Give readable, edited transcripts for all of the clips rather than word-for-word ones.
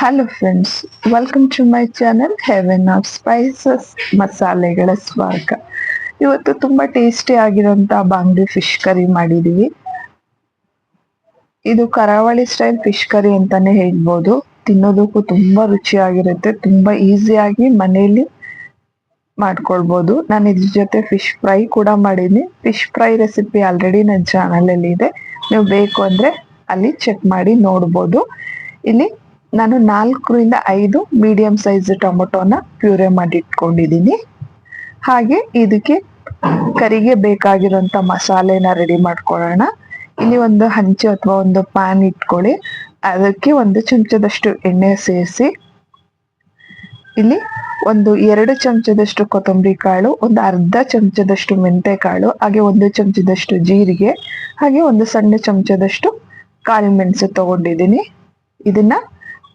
Hello friends, welcome to my channel heaven of spices ಮಸಾಲೆಗಳ ಸ್ವರ್ಗ. ಇವತ್ತು ತುಂಬಾ ಟೇಸ್ಟಿ ಆಗಿರೋಂಥ ಬಾಂಗ್ಡಿ ಫಿಶ್ ಕರಿ ಮಾಡಿದೀವಿ. ಇದು ಕರಾವಳಿ ಸ್ಟೈಲ್ ಫಿಶ್ ಕರಿ ಅಂತಾನೆ ಹೇಳ್ಬೋದು. ತಿನ್ನೋದಕ್ಕೂ ತುಂಬಾ ರುಚಿಯಾಗಿರುತ್ತೆ. ತುಂಬಾ ಈಸಿಯಾಗಿ ಮನೆಯಲ್ಲಿ ಮಾಡ್ಕೊಳ್ಬೋದು. ನಾನು ಇದ್ರ ಜೊತೆ ಫಿಶ್ ಫ್ರೈ ಕೂಡ ಮಾಡಿದ್ದೀನಿ. ಫಿಶ್ ಫ್ರೈ ರೆಸಿಪಿ ಆಲ್ರೆಡಿ ನನ್ನ ಚಾನಲ್ ಅಲ್ಲಿ ಇದೆ, ನೀವು ಬೇಕು ಅಂದ್ರೆ ಅಲ್ಲಿ ಚೆಕ್ ಮಾಡಿ ನೋಡ್ಬೋದು. ಇಲ್ಲಿ ನಾನು 4 ರಿಂದ 5 ಮೀಡಿಯಂ ಸೈಜ್ ಟೊಮೊಟೊನ ಪ್ಯೂರೆ ಮಾಡಿ ಇಟ್ಕೊಂಡಿದ್ದೀನಿ. ಹಾಗೆ ಇದಕ್ಕೆ ಕರಿಗೆ ಬೇಕಾಗಿರೋಂಥ ಮಸಾಲೆನ ರೆಡಿ ಮಾಡ್ಕೊಳ್ಳೋಣ. ಇಲ್ಲಿ ಒಂದು ಹಂಚು ಅಥವಾ ಒಂದು ಪ್ಯಾನ್ ಇಟ್ಕೊಳ್ಳಿ. ಅದಕ್ಕೆ 1 ಚಮಚದಷ್ಟು ಎಣ್ಣೆ ಸೇರಿಸಿ, ಇಲ್ಲಿ 2 ಚಮಚದಷ್ಟು ಕೊತ್ತಂಬರಿ ಕಾಳು, ಒಂದು ಅರ್ಧ ಚಮಚದಷ್ಟು ಮೆಂತೆ ಕಾಳು, ಹಾಗೆ 1 ಚಮಚದಷ್ಟು ಜೀರಿಗೆ, ಹಾಗೆ 1 ಸಣ್ಣ ಚಮಚದಷ್ಟು ಕಾಳು ಮೆಣಸು ತಗೊಂಡಿದ್ದೀನಿ. ಇದನ್ನ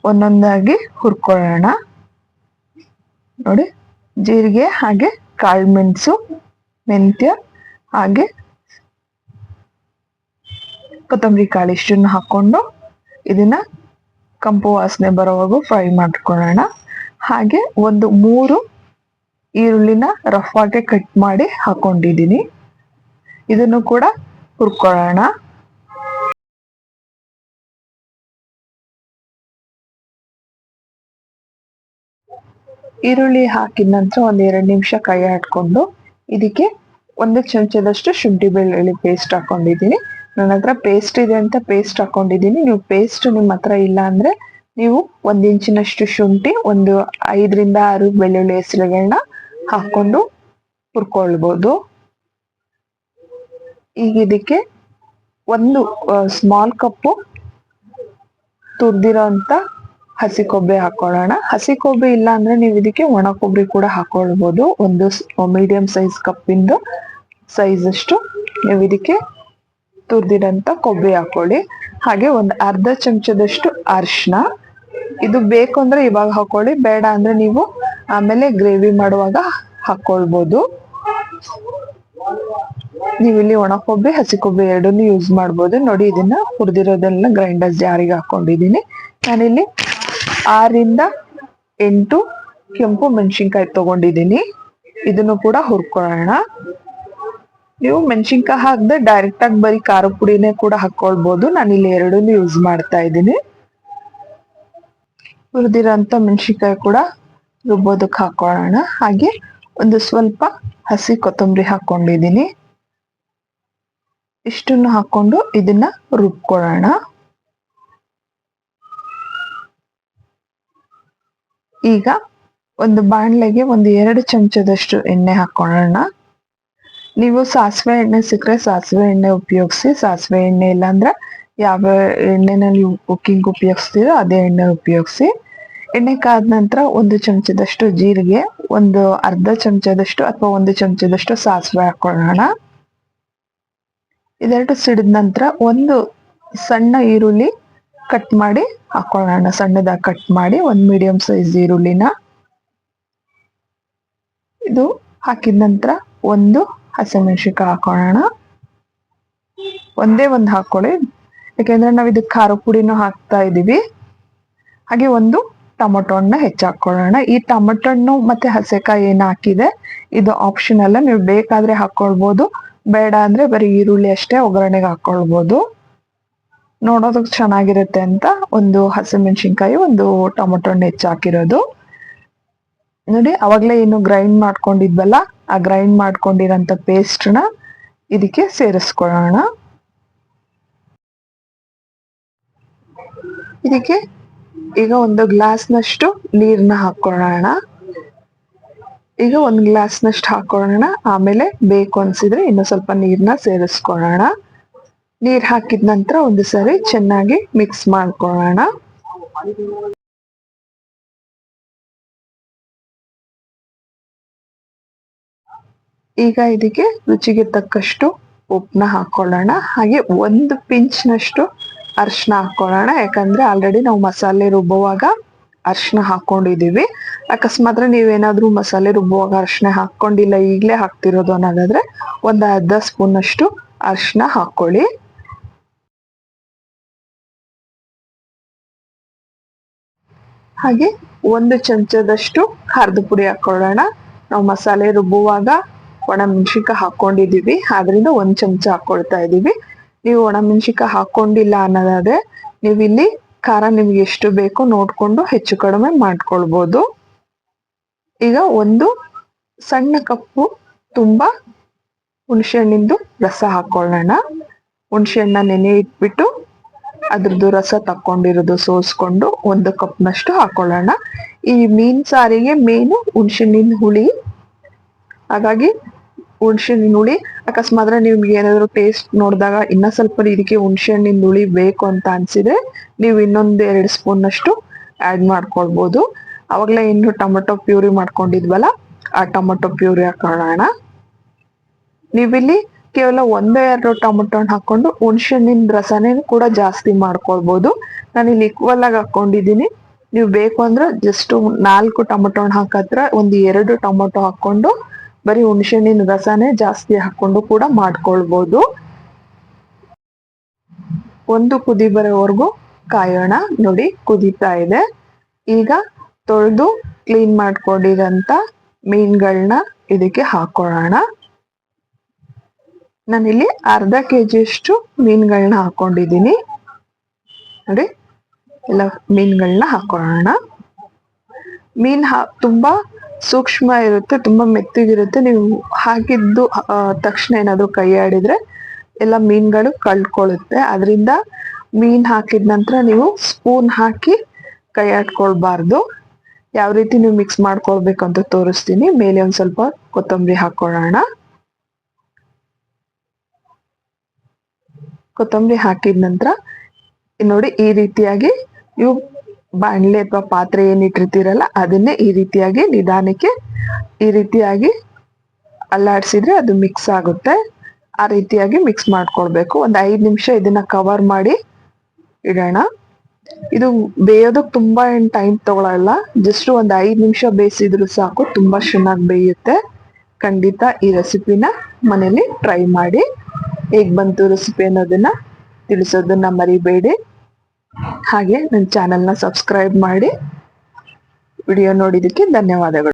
ಒಂದೊಂದಾಗಿ ಹುರ್ಕೊಳ್ಳೋಣ. ನೋಡಿ, ಜೀರಿಗೆ ಹಾಗೆ ಕಾಳು ಮೆಣಸು, ಮೆಂತ್ಯ ಹಾಗೆ ಕೊತ್ತಂಬರಿ ಕಾಳು ಇಷ್ಟನ್ನು ಹಾಕೊಂಡು ಇದನ್ನ ಕಂಪು ವಾಸನೆ ಬರೋವರೆಗೂ ಫ್ರೈ ಮಾಡ್ಕೊಳ್ಳೋಣ. ಹಾಗೆ 3 ಈರುಳ್ಳಿನ ರಫ್ ಆಗಿ ಕಟ್ ಮಾಡಿ ಹಾಕೊಂಡಿದ್ದೀನಿ. ಇದನ್ನು ಕೂಡ ಹುರ್ಕೊಳ್ಳೋಣ. ಈರುಳ್ಳಿ ಹಾಕಿದ ನಂತರ 1-2 ನಿಮಿಷ ಕೈ ಆಡ್ಕೊಂಡು ಇದಕ್ಕೆ 1 ಚಮಚದಷ್ಟು ಶುಂಠಿ ಬೆಳ್ಳುಳ್ಳಿ ಪೇಸ್ಟ್ ಹಾಕೊಂಡಿದ್ದೀನಿ. ನನ್ನ ಹತ್ರ ಪೇಸ್ಟ್ ಇದೆ ಅಂತ ಪೇಸ್ಟ್ ಹಾಕೊಂಡಿದ್ದೀನಿ. ನೀವು ಪೇಸ್ಟ್ ನಿಮ್ಮ ಹತ್ರ ಇಲ್ಲ ಅಂದ್ರೆ ನೀವು 1 ಇಂಚಿನಷ್ಟು ಶುಂಠಿ, 5-6 ಬೆಳ್ಳುಳ್ಳಿ ಹೆಸರುಗಳನ್ನ ಹಾಕೊಂಡು ಹುರ್ಕೊಳ್ಬೋದು. ಈಗ ಇದಕ್ಕೆ 1 ಸ್ಮಾಲ್ ಕಪ್ಪು ತುರ್ದಿರೋ ಅಂತ ಹಸಿ ಕೊಬ್ಬರಿ ಹಾಕೊಳ್ಳೋಣ. ಹಸಿ ಕೊಬ್ಬರಿ ಇಲ್ಲ ಅಂದ್ರೆ ನೀವು ಇದಕ್ಕೆ ಒಣ ಕೊಬ್ಬರಿ ಕೂಡ ಹಾಕೊಳ್ಬೋದು. 1 ಮೀಡಿಯಂ ಸೈಜ್ ಕಪ್ಪಿಂದು ಸೈಜ್ ಅಷ್ಟು ನೀವು ಇದಕ್ಕೆ ತುರ್ದಿರಂತ ಕೊಬ್ಬರಿ ಹಾಕೊಳ್ಳಿ. ಹಾಗೆ 1 ಅರ್ಧ ಚಮಚದಷ್ಟು ಅರಿಶಿನ. ಇದು ಬೇಕು ಅಂದ್ರೆ ಇವಾಗ ಹಾಕೊಳ್ಳಿ, ಬೇಡ ಅಂದ್ರೆ ನೀವು ಆಮೇಲೆ ಗ್ರೇವಿ ಮಾಡುವಾಗ ಹಾಕೊಳ್ಬೋದು. ನೀವು ಇಲ್ಲಿ ಒಣ ಕೊಬ್ಬರಿ, ಹಸಿ ಕೊಬ್ಬರಿ ಎರಡನ್ನೂ ಯೂಸ್ ಮಾಡ್ಬೋದು. ನೋಡಿ, ಇದನ್ನ ಹುರಿದಿರೋದನ್ನ ಗ್ರೈಂಡರ್ ಜಾರಿಗೆ ಹಾಕೊಂಡಿದ್ದೀನಿ. ನಾನಿಲ್ಲಿ 6-8 ಕೆಂಪು ಮೆಣಸಿನ್ಕಾಯಿ ತಗೊಂಡಿದ್ದೀನಿ. ಇದನ್ನು ಕೂಡ ಹುರ್ಕೊಳ್ಳೋಣ. ನೀವು ಮೆಣಸಿನ್ಕಾಯಿ ಹಾಕದೆ ಡೈರೆಕ್ಟ್ ಆಗಿ ಬರೀ ಖಾರ ಪುಡಿನೇ ಕೂಡ ಹಾಕೊಳ್ಬೋದು. ನಾನಿಲ್ಲಿ ಎರಡನ್ನೂ ಯೂಸ್ ಮಾಡ್ತಾ ಇದ್ದೀನಿ. ಹುರಿದಿರೋಂಥ ಮೆಣಸಿನ್ಕಾಯಿ ಕೂಡ ರುಬ್ಬೋದಕ್ಕೆ ಹಾಕೊಳ್ಳೋಣ. ಹಾಗೆ ಒಂದು ಸ್ವಲ್ಪ ಹಸಿ ಕೊತ್ತಂಬರಿ ಹಾಕೊಂಡಿದ್ದೀನಿ. ಇಷ್ಟನ್ನು ಹಾಕೊಂಡು ಇದನ್ನ ರುಬ್ಕೊಳ್ಳೋಣ. ಈಗ ಒಂದು ಬಾಣಲೆಗೆ 2 ಚಮಚದಷ್ಟು ಎಣ್ಣೆ ಹಾಕೊಳ್ಳೋಣ. ನೀವು ಸಾಸಿವೆ ಎಣ್ಣೆ ಸಿಕ್ಕರೆ ಸಾಸಿವೆ ಎಣ್ಣೆ ಉಪಯೋಗಿಸಿ. ಸಾಸಿವೆ ಎಣ್ಣೆ ಇಲ್ಲಾಂದ್ರೆ ಯಾವ ಎಣ್ಣೆನ ನೀವು ಕುಕ್ಕಿಂಗ್ ಉಪಯೋಗಿಸ್ತೀರೋ ಅದೇ ಎಣ್ಣೆ ಉಪಯೋಗಿಸಿ. ಎಣ್ಣೆ ಕಾದ ನಂತರ 1 ಚಮಚದಷ್ಟು ಜೀರಿಗೆ, ಅರ್ಧ ಚಮಚದಷ್ಟು ಅಥವಾ 1 ಚಮಚದಷ್ಟು ಸಾಸಿವೆ ಹಾಕೊಳ್ಳೋಣ. ಇದೆರಡು ಸಿಡಿದ ನಂತರ 1 ಸಣ್ಣ ಈರುಳ್ಳಿ ಕಟ್ ಮಾಡಿ ಹಾಕೊಳ್ಳೋಣ. ಸಣ್ಣದಾಗಿ ಕಟ್ ಮಾಡಿ 1 ಮೀಡಿಯಂ ಸೈಜ್ ಈರುಳ್ಳಿನ ಇದು ಹಾಕಿದ ನಂತರ 1 ಹಸಿಮೆಣಸಿನಕಾಯಿ ಹಾಕೊಳ್ಳೋಣ. ಒಂದೇ ಒಂದು ಹಾಕೊಳ್ಳಿ, ಯಾಕೆಂದ್ರೆ ನಾವು ಇದಕ್ಕೆ ಖಾರ ಪುಡಿನೂ ಹಾಕ್ತಾ ಇದೀವಿ. ಹಾಗೆ 1 ಟೊಮೊಟೊನ ಹೆಚ್ಚಾಕೊಳ್ಳೋಣ. ಈ ಟೊಮೊಟೊಣ್ಣು ಮತ್ತೆ ಹಸೆಕಾಯಿ ಏನ್ ಹಾಕಿದೆ ಇದು ಆಪ್ಷನಲ್, ನೀವು ಬೇಕಾದ್ರೆ ಹಾಕೊಳ್ಬೋದು, ಬೇಡ ಅಂದ್ರೆ ಬರೀ ಈರುಳ್ಳಿ ಅಷ್ಟೇ ಒಗ್ಗರಣೆಗೆ ಹಾಕೊಳ್ಬೋದು. ನೋಡೋದಕ್ಕೆ ಚೆನ್ನಾಗಿರುತ್ತೆ ಅಂತ 1 ಹಸಿಮೆಣಸಿನ್ಕಾಯಿ, 1 ಟೊಮೊಟೊನ ಹೆಚ್ಚಾಕಿರೋದು. ನೋಡಿ, ಅವಾಗ್ಲೇ ಏನು ಗ್ರೈಂಡ್ ಮಾಡ್ಕೊಂಡಿದ್ವಲ್ಲ, ಆ ಗ್ರೈಂಡ್ ಮಾಡ್ಕೊಂಡಿರೋಂಥ ಪೇಸ್ಟ್ನ ಇದಕ್ಕೆ ಸೇರಿಸ್ಕೊಳ್ಳೋಣ. ಇದಕ್ಕೆ ಈಗ 1 ಗ್ಲಾಸ್ನಷ್ಟು ನೀರನ್ನ ಹಾಕೊಳ್ಳೋಣ. ಈಗ 1 ಗ್ಲಾಸ್ನಷ್ಟು ಹಾಕೊಳ್ಳೋಣ. ಆಮೇಲೆ ಬೇಕು ಅನ್ಸಿದ್ರೆ ಇನ್ನು ಸ್ವಲ್ಪ ನೀರನ್ನ ಸೇರಿಸ್ಕೊಳ್ಳೋಣ. ನೀರ್ ಹಾಕಿದ ನಂತರ ಒಂದು ಸರಿ ಚೆನ್ನಾಗಿ ಮಿಕ್ಸ್ ಮಾಡ್ಕೊಳ್ಳೋಣ. ಈಗ ಇದಕ್ಕೆ ರುಚಿಗೆ ತಕ್ಕಷ್ಟು ಉಪ್ಪನ್ನ ಹಾಕೊಳ್ಳೋಣ. ಹಾಗೆ 1 ಪಿಂಚ್ನಷ್ಟು ಅರಿಶಿನ ಹಾಕೊಳ್ಳೋಣ. ಯಾಕಂದ್ರೆ ಆಲ್ರೆಡಿ ನಾವು ಮಸಾಲೆ ರುಬ್ಬುವಾಗ ಅರಿಶಿನ ಹಾಕೊಂಡಿದೀವಿ. ಅಕಸ್ಮಾತ್ ನೀವೇನಾದ್ರೂ ಮಸಾಲೆ ರುಬ್ಬುವಾಗ ಅರಿಶಿನ ಹಾಕೊಂಡಿಲ್ಲ, ಈಗಲೇ ಹಾಕ್ತಿರೋದು ಅನ್ನೋದಾದ್ರೆ 1 ಅರ್ಧ ಸ್ಪೂನ್ ಅಷ್ಟು ಅರಿಶಿನ ಹಾಕೊಳ್ಳಿ. ಹಾಗೆ 1 ಚಮಚದಷ್ಟು ಖಾರದ ಪುಡಿ ಹಾಕೊಳ್ಳೋಣ. ನಾವು ಮಸಾಲೆ ರುಬ್ಬುವಾಗ ಒಣಮೆಣಸಿನ್ಕಾಯಿ ಹಾಕೊಂಡಿದೀವಿ, ಆದ್ರಿಂದ 1 ಚಮಚ ಹಾಕೊಳ್ತಾ ಇದೀವಿ. ನೀವು ಒಣಮೆಣಸಿನ್ಕಾಯಿ ಹಾಕೊಂಡಿಲ್ಲ ಅನ್ನೋದಾದ್ರೆ ನೀವು ಇಲ್ಲಿ ಖಾರ ನಿಮ್ಗೆ ಎಷ್ಟು ಬೇಕೋ ನೋಡ್ಕೊಂಡು ಹೆಚ್ಚು ಕಡಿಮೆ ಮಾಡ್ಕೊಳ್ಬೋದು. ಈಗ 1 ಸಣ್ಣ ಕಪ್ಪು ತುಂಬಾ ಹುಣಸೆ ಹಣ್ಣಿಂದು ರಸ ಹಾಕೊಳ್ಳೋಣ. ಹುಣಸೆ ಹಣ್ಣ ನೆನೆ ಇಟ್ಬಿಟ್ಟು ಅದ್ರದ್ದು ರಸ ತಕ್ಕೊಂಡಿರೋದು ಸೋಸ್ಕೊಂಡು 1 ಕಪ್ನಷ್ಟು ಹಾಕೊಳ್ಳೋಣ. ಈ ಮೀನ್ ಸಾರಿಗೆ ಮೇನು ಹುಣಸೆಹಣ್ಣಿನ ಹುಳಿ, ಹಾಗಾಗಿ ಹುಣಸೆಹಣ್ಣಿನ ಹುಳಿ ಅಕಸ್ಮಾತ್ ನಿಮ್ಗೆ ಏನಾದ್ರು ಟೇಸ್ಟ್ ನೋಡಿದಾಗ ಇನ್ನ ಸ್ವಲ್ಪ ಇದಕ್ಕೆ ಹುಣಸೆಹಣ್ಣಿನ ಹುಳಿ ಬೇಕು ಅಂತ ಅನ್ಸಿದ್ರೆ ನೀವು ಇನ್ನೊಂದ್ 2 ಸ್ಪೂನ್ ಅಷ್ಟು ಆಡ್ ಮಾಡ್ಕೊಳ್ಬೋದು. ಅವಾಗ್ಲೇ ಇನ್ನು ಟೊಮೆಟೊ ಪ್ಯೂರಿ ಮಾಡ್ಕೊಂಡಿದ್ವಲ್ಲ, ಆ ಟೊಮೆಟೊ ಪ್ಯೂರಿ ಹಾಕೊಳ್ಳೋಣ. ನೀವಿಲ್ಲಿ ಕೇವಲ 1-2 ಟೊಮೆಟೊ ಹಾಕೊಂಡು ಹುಣಸೆಹಣ್ಣಿನ ರಸನೇ ಕೂಡ ಜಾಸ್ತಿ ಮಾಡ್ಕೊಳ್ಬೋದು. ನಾನಿಲ್ಲಿ ಈಕ್ವಲ್ ಆಗಿ ಹಾಕೊಂಡಿದ್ದೀನಿ. ನೀವು ಬೇಕು ಅಂದ್ರೆ ಜಸ್ಟ್ 4 ಟೊಮೆಟೊ ಹಾಕತ್ರ 2 ಟೊಮೆಟೊ ಹಾಕೊಂಡು ಬರೀ ಹುಣಸೆಹಣ್ಣಿನ ರಸನೇ ಜಾಸ್ತಿ ಹಾಕೊಂಡು ಕೂಡ ಮಾಡ್ಕೊಳ್ಬೋದು. 1 ಕುದಿ ಬರೋವರೆಗೂ ಕಾಯೋಣ. ನೋಡಿ ಕುದೀತಾ ಇದೆ. ಈಗ ತೊಳೆದು ಕ್ಲೀನ್ ಮಾಡ್ಕೊಂಡಿರಂತ ಮೀನ್ಗಳನ್ನ ಇದಕ್ಕೆ ಹಾಕೊಳ್ಳೋಣ. ನಾನಿಲ್ಲಿ ಅರ್ಧ ಕೆಜಿಯಷ್ಟು ಮೀನ್ಗಳನ್ನ ಹಾಕೊಂಡಿದ್ದೀನಿ. ನೋಡಿ ಎಲ್ಲ ಮೀನ್ಗಳನ್ನ ಹಾಕೊಳ್ಳೋಣ. ತುಂಬಾ ಸೂಕ್ಷ್ಮ ಇರುತ್ತೆ, ತುಂಬಾ ಮೆತ್ತಗಿರುತ್ತೆ. ನೀವು ಹಾಕಿದ್ದು ತಕ್ಷಣ ಏನಾದ್ರು ಕೈ ಆಡಿದ್ರೆ ಎಲ್ಲ ಮೀನ್ಗಳು ಕಳ್ಕೊಳ್ಳುತ್ತೆ. ಅದರಿಂದ ಮೀನ್ ಹಾಕಿದ ನಂತರ ನೀವು ಸ್ಪೂನ್ ಹಾಕಿ ಕೈ ಆಡ್ಕೊಳ್ಬಾರ್ದು. ಯಾವ ರೀತಿ ನೀವು ಮಿಕ್ಸ್ ಮಾಡ್ಕೊಳ್ಬೇಕಂತ ತೋರಿಸ್ತೀನಿ. ಮೇಲೆ ಒಂದ್ ಸ್ವಲ್ಪ ಕೊತ್ತಂಬರಿ ಹಾಕೊಳ್ಳೋಣ. ಕೊತ್ತಂಬರಿ ಹಾಕಿದ ನಂತರ ನೋಡಿ ಈ ರೀತಿಯಾಗಿ ನೀವು ಬಾಣಲೆ ಅಥವಾ ಪಾತ್ರೆ ಏನಿಟ್ಟಿರ್ತೀರಲ್ಲ ಅದನ್ನೇ ಈ ರೀತಿಯಾಗಿ ನಿಧಾನಕ್ಕೆ ಈ ರೀತಿಯಾಗಿ ಅಲ್ಲಾಡ್ಸಿದ್ರೆ ಅದು ಮಿಕ್ಸ್ ಆಗುತ್ತೆ. ಆ ರೀತಿಯಾಗಿ ಮಿಕ್ಸ್ ಮಾಡ್ಕೊಳ್ಬೇಕು. 5 ನಿಮಿಷ ಇದನ್ನ ಕವರ್ ಮಾಡಿ ಇಡೋಣ. ಇದು ಬೇಯೋದಕ್ಕೆ ತುಂಬಾ ಏನ್ ಟೈಮ್ ತಗೊಳಲ್ಲ, ಜಸ್ಟ್ 5 ನಿಮಿಷ ಬೇಯಿಸಿದ್ರು ಸಾಕು, ತುಂಬಾ ಚೆನ್ನಾಗಿ ಬೇಯುತ್ತೆ. ಖಂಡಿತ ಈ ರೆಸಿಪಿನ ಮನೇಲಿ ಟ್ರೈ ಮಾಡಿ. ಹೇಗ್ ಬಂತು ರೆಸಿಪಿ ಅನ್ನೋದನ್ನ ತಿಳಿಸೋದನ್ನ ಮರಿಬೇಡಿ. ಹಾಗೆ ನನ್ನ ಚಾನೆಲ್ನ ಸಬ್ಸ್ಕ್ರೈಬ್ ಮಾಡಿ. ವಿಡಿಯೋ ನೋಡಿದಕ್ಕೆ ಧನ್ಯವಾದಗಳು.